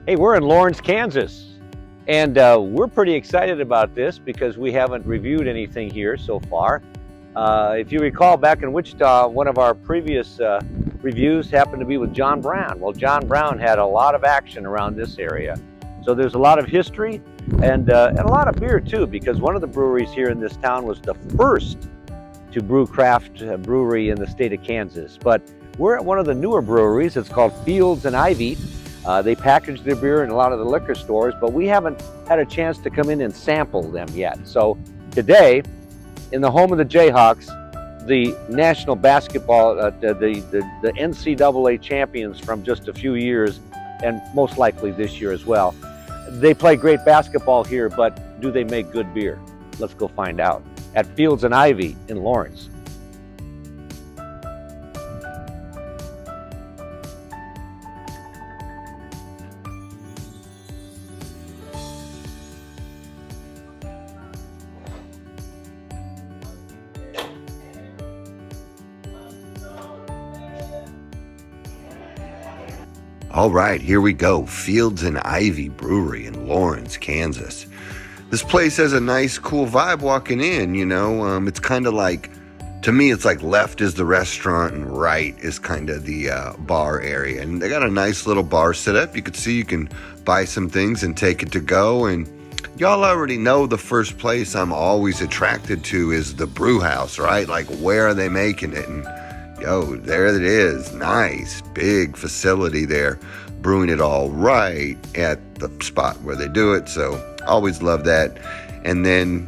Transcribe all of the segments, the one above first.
Hey, we're in Lawrence, Kansas, and we're pretty excited about this because we haven't reviewed anything here so far. If you recall, back in Wichita, one of our previous reviews happened to be with John Brown. Well, John Brown had a lot of action around this area. So there's a lot of history and a lot of beer too, because one of the breweries here in this town was the first to brew craft brewery in the state of Kansas. But we're at one of the newer breweries. It's called Fields Ivy. They package their beer in a lot of the liquor stores, but we haven't had a chance to come in and sample them yet. So today, in the home of the Jayhawks, the national basketball, the NCAA champions from just a few years, and most likely this year as well. They play great basketball here, but do they make good beer? Let's go find out at Fields Ivy in Lawrence. All right, here we go. Fields Ivy Brewery in Lawrence, Kansas. This place has a nice, cool vibe walking in, you know. It's kind of like, to me, it's like left is the restaurant and right is kind of the bar area. And they got a nice little bar set up. You can see you can buy some things and take it to go. And y'all already know the first place I'm always attracted to is the brew house, right? Like, where are they making it? And yo, there it is. Nice, big facility there, brewing it all right at the spot where they do it. So always love that. And then,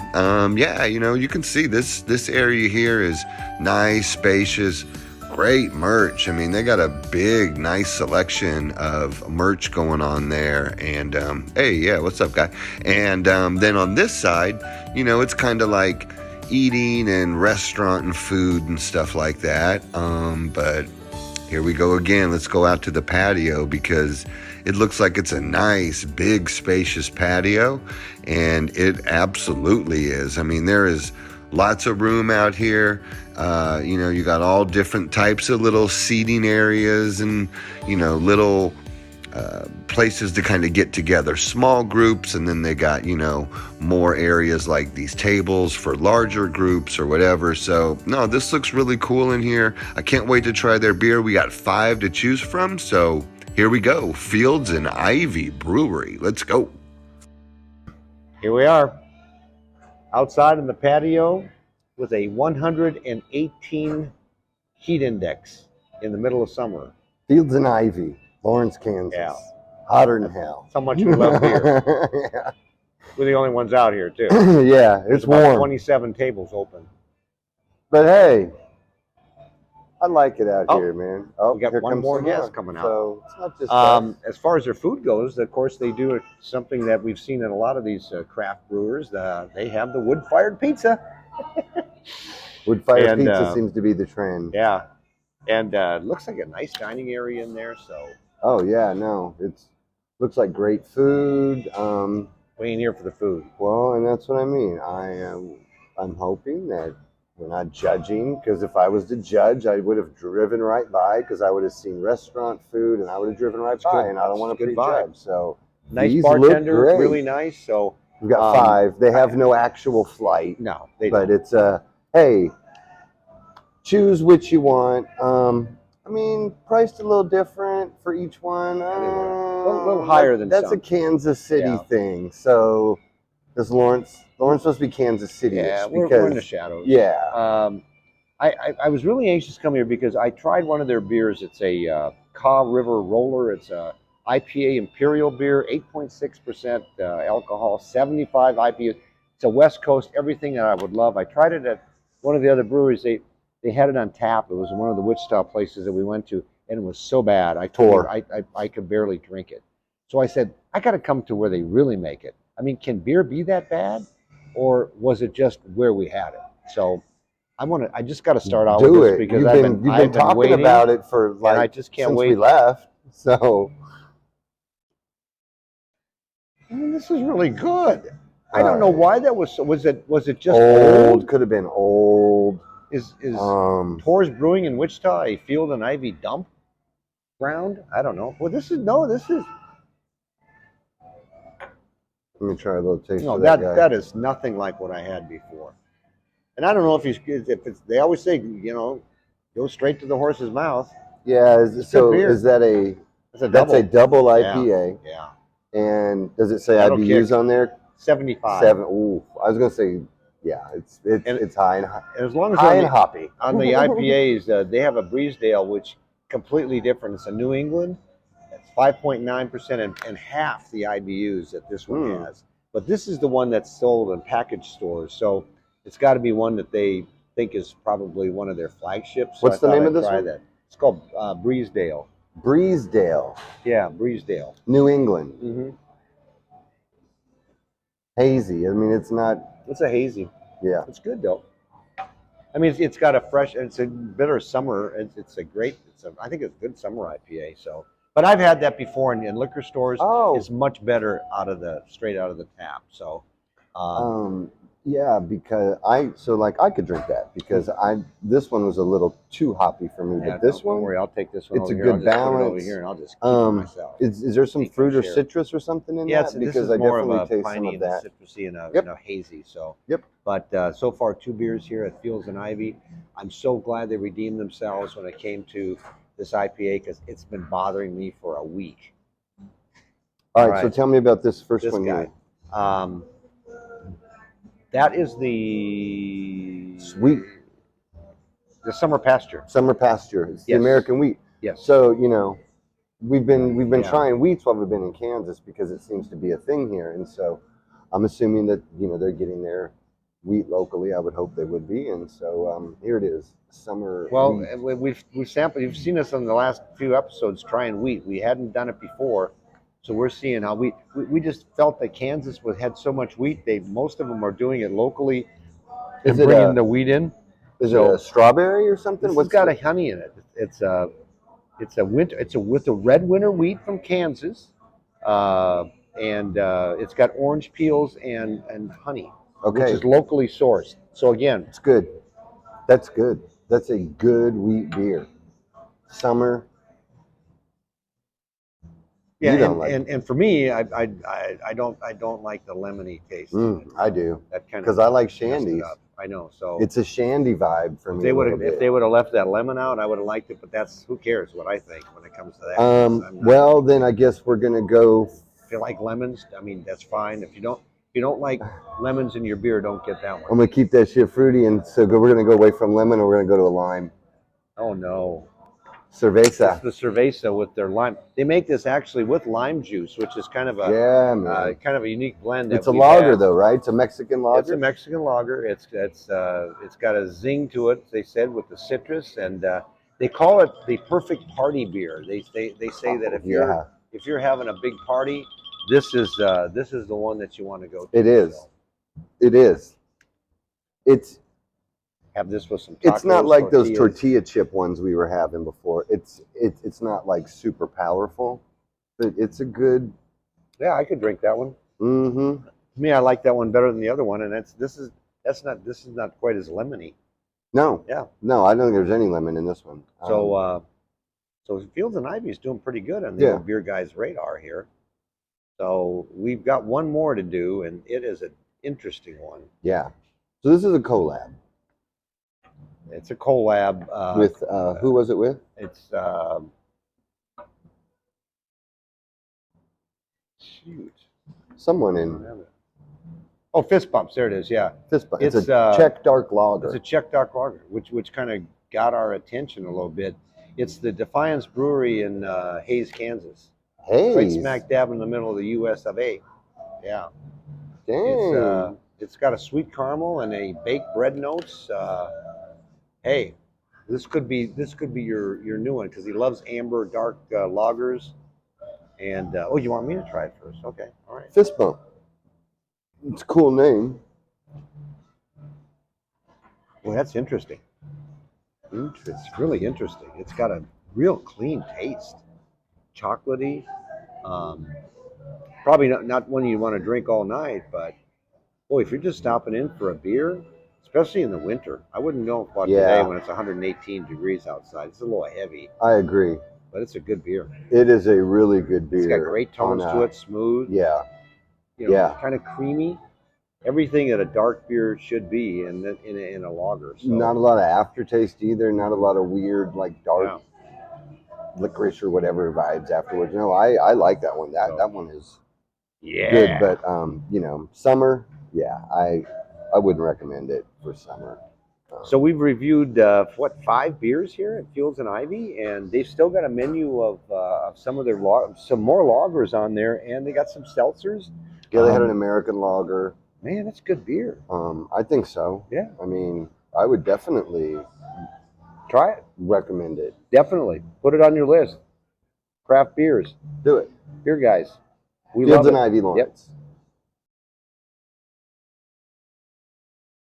yeah, you know, you can see this area here is nice, spacious, great merch. I mean, they got a big, nice selection of merch going on there. And, hey, yeah, what's up, guy? And then on this side, you know, it's kind of like eating and restaurant and food and stuff like that. But here we go again. Let's go out to the patio because it looks like it's a nice, big, spacious patio, and it absolutely is. I mean, there is lots of room out here. You know, you got all different types of little seating areas and, you know, little places to kind of get together, small groups, and then they got, you know, more areas like these tables for larger groups or whatever. So no, this looks really cool in here. I can't wait to try their beer. We got 5 to choose from, so here we go. Fields Ivy Brewery. Let's go. Here we are, outside in the patio with a 118 heat index in the middle of summer. Fields Ivy, Lawrence, Kansas. Yeah. Hotter than hell. That's how much we love beer. Yeah. We're the only ones out here, too. Yeah, it's about warm. 27 tables open. But hey, I like it out here, man. Oh, we got here one comes more some guest coming out. So it's not just us. As far as their food goes, of course, they do something that we've seen in a lot of these craft brewers. They have the wood-fired pizza. Wood-fired pizza seems to be the trend. Yeah, and it looks like a nice dining area in there. So. Oh yeah, no, it's looks like great food. We ain't here for the food. Well, and that's what I mean. I'm hoping that we're not judging, because if I was to judge, I would have driven right by, because I would have seen restaurant food and I would have driven right by, and I don't want to prejudge. So nice bartender, really nice. So we've got 5. They have no actual flight. No, they but don't. It's hey, choose which you want. I mean, priced a little different for each one. A little higher than that's some. a Kansas City thing. So does Lawrence supposed to be Kansas City? Yeah, we're in the shadows. Yeah. I was really anxious to come here because I tried one of their beers. It's a Kaw River Roller. It's a IPA Imperial beer, 8.6% alcohol, 75 IPA. It's a West Coast, everything that I would love. I tried it at one of the other breweries. They had it on tap. It was one of the Wichita places that we went to, and it was so bad. I could barely drink it. So I said, I got to come to where they really make it. I mean, can beer be that bad, or was it just where we had it? So I just got to start out with this because you've been talking waiting about it for like I just can't since wait. we left. So I mean, this is really good. I don't know why that was. Was it just old? Could have been old. Is Tor's Brewing in Wichita a Field and Ivy dump ground? I don't know. Well, this is Let me try a little taste No, of that guy. that is nothing like what I had before. And I don't know if it's. They always say, go straight to the horse's mouth. Yeah. So beer. is that a? It's a That's double. a double IPA. Yeah. And does it say That'll IBUs kick. on there? 75. 7. Ooh, I was gonna say, yeah, it's high and as long as high and hoppy. On the IPAs, they have a Breesedale, which completely different. It's a New England. It's 5.9% and half the IBUs that this one has. But this is the one that's sold in package stores, so it's got to be one that they think is probably one of their flagships. So What's the name of this one? That. It's called Breesedale. Breesedale. Yeah, Breesedale. New England. Mm-hmm. Hazy. I mean, it's not. It's a hazy. Yeah. It's good though. I mean, it's got a fresh. It's a bitter summer. It's a great. I think it's a good summer IPA. So, but I've had that before in liquor stores. Oh. It's much better straight out of the tap. So. Yeah, because I could drink that because this one was a little too hoppy for me, but this one, don't worry, I'll take this one. It's over a here. good I'll just balance. Put it over here, and I'll just keep it myself. Is there some fruit or citrus or something in that? Because I definitely taste some of that. Citrusy and a hazy. So. Yep. But so far, 2 beers here at Fields and Ivy. I'm so glad they redeemed themselves when it came to this IPA because it's been bothering me for a week. All right. So tell me about this first one guy. Here. That is the sweet. The summer pasture. Summer pasture. It's the American wheat. Yes. So we've been trying wheats while we've been in Kansas because it seems to be a thing here, and so I'm assuming that they're getting their wheat locally. I would hope they would be, and so here it is, summer. Well, wheat. we've sampled. You've seen us on the last few episodes trying wheat. We hadn't done it before. So we're seeing how we just felt that Kansas had so much wheat. Most of them are doing it locally and bringing the wheat in. Is it a strawberry or something? It's got a honey in it. It's a winter. With a red winter wheat from Kansas, and it's got orange peels and honey, which is locally sourced. So again, it's good. That's good. That's a good wheat beer. Summer. Yeah, and for me, I don't like the lemony taste. I do. That kind of because I like shandies. I know. So it's a shandy vibe for me. If they would have left that lemon out, I would have liked it. But who cares what I think when it comes to that. Well, then I guess we're gonna go. If you like lemons, I mean that's fine. If you don't like lemons in your beer, don't get that one. I'm gonna keep that shit fruity, and so we're gonna go away from lemon, and we're gonna go to a lime. Oh no. Cerveza. It's the cerveza with their lime. They make this actually with lime juice, which is kind of a kind of a unique blend. It's a lager though, right? It's a Mexican lager. It's a Mexican lager. It's got a zing to it. They said with the citrus, and they call it the perfect party beer. They say that if you're having a big party, this is the one that you want to go to. It is. So. It is. It's. Have this with some tacos, it's not like those tortilla chip ones we were having before. It's not like super powerful, but it's a good. Yeah, I could drink that one. Mm-hmm. To me, I like that one better than the other one, and this is not quite as lemony. No. Yeah. No, I don't think there's any lemon in this one. So Fields and Ivy is doing pretty good on the beer guys' radar here. So we've got one more to do, and it is an interesting one. Yeah. So this is a collab. It's a collab with who was it with? It's someone in. Oh, Fist Bumps. There it is. Yeah, Fist Bumps. It's a Czech dark lager. It's a Czech dark lager, which kind of got our attention a little bit. It's the Defiance Brewery in Hays, Kansas. Hays. Right smack dab in the middle of the U.S. of A. Yeah. Dang. It's got a sweet caramel and a baked bread notes. Hey, this could be your new one because he loves amber dark lagers. And you want me to try it first? Okay, all right. Fist Bump. It's a cool name. Well, that's interesting. It's really interesting. It's got a real clean taste, chocolatey. Probably not one you want to drink all night, but boy, if you're just stopping in for a beer. Especially in the winter. I wouldn't know about today when it's 118 degrees outside. It's a little heavy. I agree. But it's a good beer. It is a really good beer. It's got great tones to it, smooth. Yeah. You know, Yeah. kind of creamy. Everything that a dark beer should be in a lager. So, Not a lot of aftertaste either. Not a lot of weird like dark yeah. licorice or whatever vibes afterwards. No, I like that one. That one is good. Yeah. But you know, summer, yeah, I wouldn't recommend it for summer. So we've reviewed 5 beers here at Fields and Ivy, and they've still got a menu of some of their some more lagers on there, and they got some seltzers. Yeah, they had an American lager. Man, that's good beer. I think so. Yeah. I mean, I would definitely Try it. recommend it. Definitely put it on your list. Craft beers, Do it. beer guys. We Fields love and it. Ivy Lawrence. Yep.